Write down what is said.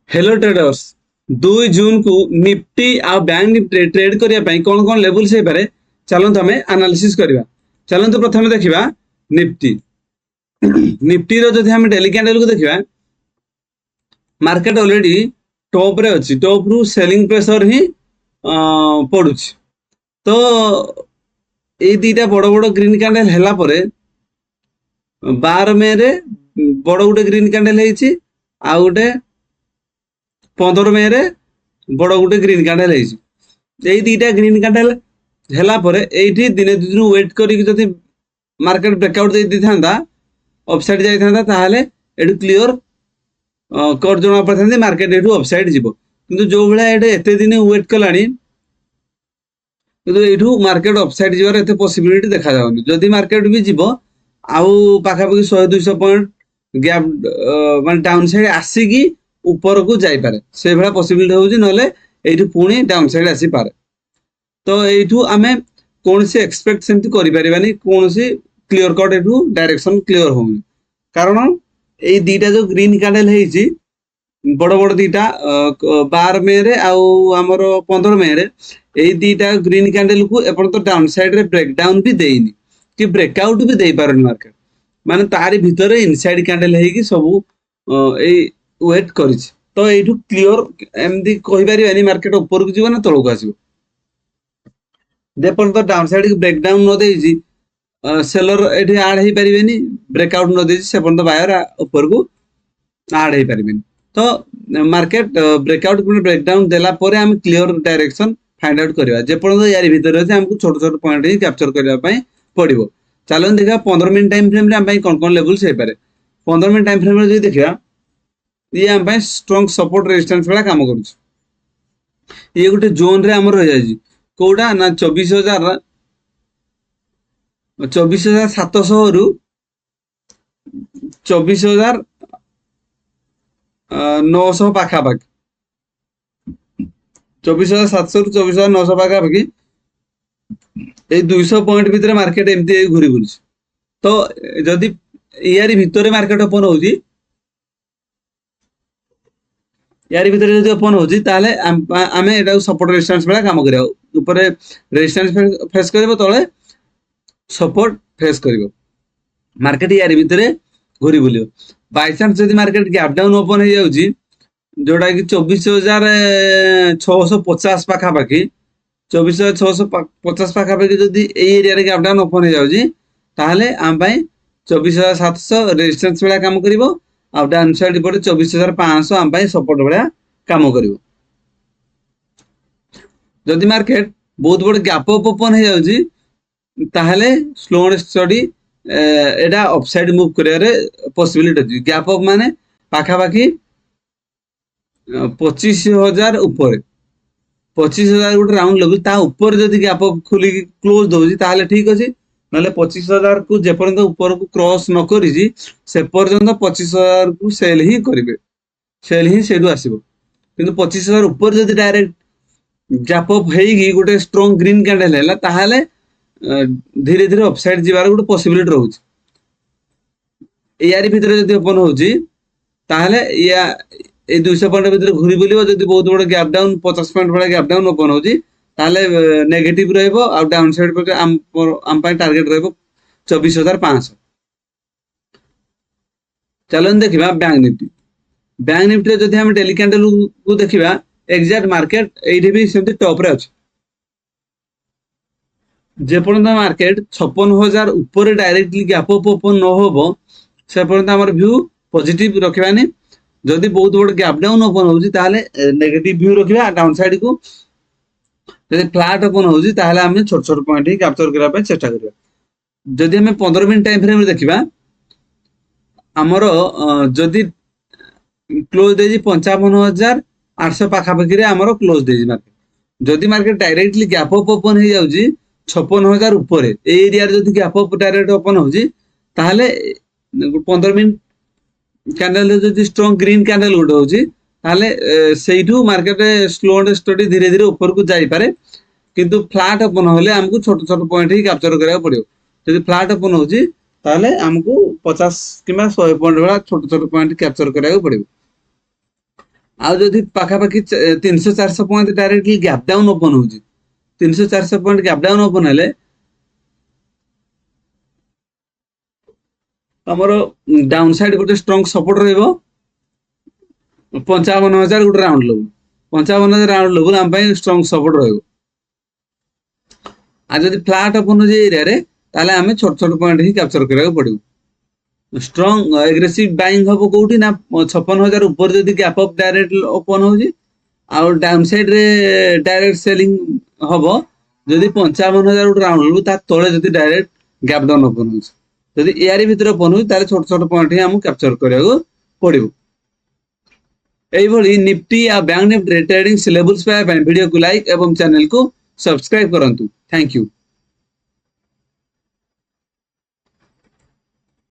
Hello traders 2 जून को Nifty आ bank Nifty trade करिया पई कोन कोन लेवल से पारे चलंत हमें एनालिसिस करबा। चलंत प्रथमे देखिबा निफ्टी निफ्टी रो जदि हम डेली कैंडल को देखिबा मार्केट ऑलरेडी टॉप रे अछि, टॉप रु सेलिंग प्रेशर ही पडुछि। तो ए दीटा बड़ बड़ ग्रीन कैंडल हैला परे 12 मई रे बड़ गुटे ग्रीन कैंडल हेछि आ गुटे 15 मई रे बड़ गुटे ग्रीन कैंडल हेछि। एई दीटा ग्रीन कैंडल हैला परे एठी दिने दिन वेट करी जदि मार्केट ब्रेकआउट दे दिथांदा अपसाइड जाई थांदा ताहाले एडु क्लियर कर जणा पथांदी मार्केट एडु अपसाइड जीवो। किंतु जो बेला एडे एते दिन वेट कलानी किंतु एठू मार्केट अपसाइड जीवार एते पॉसिबिलिटी देखा जाउनी। जदि मार्केट भी जीवो आउ पाखा पाखी 100-200 पॉइंट गैप मान डाउन साइड आसीकी ऊपर को जाई पारे से भला पॉसिबिलिटी होउची, नले एठू पुणी डाउन साइड आसी पारे। तो एठू आमे कोनसी एक्सपेक्ट सेमति करि परिबानी, कोनसी क्लियर कट एठू डायरेक्शन क्लियर होउनी। कारण ए दीटा जो ग्रीन कैंडल हेछि बड़ बड़ दीटा 12 मई रे आउ हमर 15 मई रे ए दीटा ग्रीन कैंडल को एपन तो डाउन साइड रे ब्रेक डाउन भी देइनी कि ब्रेकआउट भी देई पारन मार्केट, माने तारी भितरे इनसाइड कैंडल हेगी सबु ए वेट करिछि। तो एठू क्लियर एमदी कहि परिबानी मार्केट ऊपर को जीवो ना तळो को आसीबो। देपन तो डाउन साइड की ब्रेक डाउन न देइछि सेलर एठी ऐड हेई परिबेनी, ब्रेकआउट न देइछि सेपन तो बायर ऊपर को ऐड हेई परिबेनी। तो मार्केट ब्रेकआउट पुनी ब्रेक डाउन देला परे हम क्लियर डायरेक्शन फाइंड आउट करबा। जे पन यारी भितर अछि हमकु छोट छोट पॉइंट ही कैप्चर करबा पई पड़िबो। चलो देखा 15 मिनट टाइम फ्रेम रे हम पई कोन कोन लेवल से पारे। 15 मिनट टाइम फ्रेम रे जे देखिया ये हम पई स्ट्रांग सपोर्ट रेजिस्टेंस वाला काम करूछ। ये गुटे जोन रे हमर रह जाई कोडा ना 24700 रु 24900 पाखा पाखी 24700 रु 24900 पाखा पाखी ए 200 पॉइंट भितर मार्केट एमती घुरी बुलछ। तो जदि यारी भितरे मार्केट ओपन होउजी, यारी भितर जदि ओपन होउजी ताले आमे एटा सपोर्ट रेजिस्टेंस वाला काम करियो। ऊपर रेजिस्टेंस फेस करबो, तळे सपोर्ट फेस करबो। मार्केट यारी भितरे घुरी बुलियो। बाय चांस जदि मार्केट गैप डाउन ओपन हे जाउजी जोडा कि 24650 पाखा पाखी 24650 पाखा पाखी जदि ए एरिया रे गैप डाउन ओपन हे जाउजी ताहले आम पई 24700 रेजिस्टेंस वाला काम करिवो आ डाउन साइड पर 24500 आम पई सपोर्ट वाला काम करिवो। जदि मार्केट बहुत बड़ गैप अप ओपन हे जाउजी ताहले स्लो एंड स्टडी एडा अपसाइड मूव करियारे पॉसिबिलिटी अछि। गैप अप माने पाखा पाखी 25000 ऊपर 25000 गुटे राउंड लेवल ता ऊपर जदि गैप अप खुली क्लोज दोजी ताहले ठीक अछि, नले 25000 को जे पर्यंत ऊपर को क्रॉस न करिजी से पर्यंत 25000 को सेल ही करिवे, सेल ही सेडु आसीबो। किंतु 25000 ऊपर जदि डायरेक्ट गैप अप हेगी गुटे स्ट्रांग ग्रीन कैंडल हैला ताहले धीरे धीरे अपसाइड जीवार गुटे पॉसिबिलिटी रहउछि। यारी भितर जदि ओपन होउछि ताहले या ए 200 पॉइंट भितर घुरी बुलिबो। जदि बहुत बड़ गैप डाउन 50 पॉइंट वाला गैप डाउन ओपन होउछि ताहले नेगेटिव रहइबो आ डाउन साइड पर आम पई टारगेट रहइबो 24500। चलो देखिबा बैंक निफ्टी। बैंक निफ्टी जदि हम डेली कैंडल को देखिबा एग्जैक्ट मार्केट एठी भी सेमति टॉप रे अछि। जे पर्यंत मार्केट 56000 ऊपर डायरेक्टली गैप अप ओपन न होबो से पर्यंत हमर व्यू पॉजिटिव रखिबानी। जदि बहुत बड़ गैप डाउन ओपन होउछि ताहले नेगेटिव व्यू रखिबा। डाउन साइड को जदि फ्लैट ओपन होउछि ताहले हम छोट छोट पॉइंट ही कैप्चर करिया पे चेष्टा करिया। जदि हम 15 मिनिट टाइम फ्रेम रे देखिबा हमर जदि क्लोज देजी 55800 पाखा पाखी रे हमर क्लोज देजी मार्केट। जदि market directly gap up open हे जाउजी 56000 ऊपर ए एरिया रे जदि गैप अप डायरेक्ट ओपन होउजी ताहले 15 मिनिट कैंडल जदि स्ट्रांग ग्रीन कैंडल गुड होउजी ताहले सेइठू मार्केट स्लो एंड स्टडी धीरे धीरे ऊपर को जाई पारे। किंतु फ्लैट ओपन होले हमकु छोट छोट पॉइंट ही कैप्चर करिया पड़ियो। जदि फ्लैट ओपन होउजी ताहले हमकु 50 किबा 100 पॉइंट वाला छोट छोट पॉइंट कैप्चर करिया पड़ियो। ଆଉ ଯଦି ପାଖାପାଖି 300-400 point directly gap down open ହଉଛି, 300-400 ପଏଣ୍ଟ ଗ୍ୟାପ୍ ଡାଉନ୍ ଓପନ୍ ହେଲେ ଆମର ଡାଉନ୍ ସାଇଡ୍ ଗୋଟେ ଷ୍ଟ୍ରଙ୍ଗ ସପୋର୍ଟ ରହିବ 55,000 ଗୋଟେ ରାଉଣ୍ଡ ଲେବୁଲ, 55,000 ରାଉଣ୍ଡ ଲେବୁଲ ଆମ ପାଇଁ ଷ୍ଟ୍ରଙ୍ଗ ସପୋର୍ଟ ରହିବ। ଆଉ ଯଦି ଫ୍ଲାଟ୍ ଓପନ୍ ହଉଛି ଏରିଆରେ ତାହେଲେ ଆମେ ଛୋଟ ଛୋଟ ପଏଣ୍ଟ ହିଁ କ୍ୟାପଚର କରିବାକୁ ପଡିବ। ଷ୍ଟ୍ରଙ୍ଗ ଏଗ୍ରେସିଭ ବାଇଂ ହବ କୋଉଠି ନା 56,000 ଉପରେ ଯଦି ଗ୍ୟାପ୍ ଅପ୍ ଡାଇରେକ୍ଟ ଓପନ୍ ହଉଛି, ଆଉ ଡାଉନ୍ ସାଇଡ୍ ରେ ଡାଇରେକ୍ଟ ସେଲିଂ ହବ ଯଦି 55,000 ଗୋଟେ ରାଉଣ୍ଡ ଲେବୁଲ ତା ତଳେ ଯଦି ଡାଇରେକ୍ଟ ଗ୍ୟାପ୍ ଡାଉନ୍ ଓପନ୍ ହଉଛି। ଯଦି ଏଆରି ଭିତରେ ଓପନ୍ ହଉଛି ତାହେଲେ ଛୋଟ ଛୋଟ ପଏଣ୍ଟ ହିଁ ଆମକୁ କ୍ୟାପଚର କରିବାକୁ ପଡିବ। এইଭଳି ନିଫ୍ଟି ଆଉ ବ୍ୟାଙ୍କ ନିଫ୍ଟିରେ ଟ୍ରେଡିଂ ଲେବୁଲ୍ସ ପାଇବା ପାଇଁ ଭିଡିଓକୁ ଲାଇକ୍ ଏବଂ ଚ୍ୟାନେଲକୁ ସବସ୍କ୍ରାଇବ କରନ୍ତୁ। Thank you.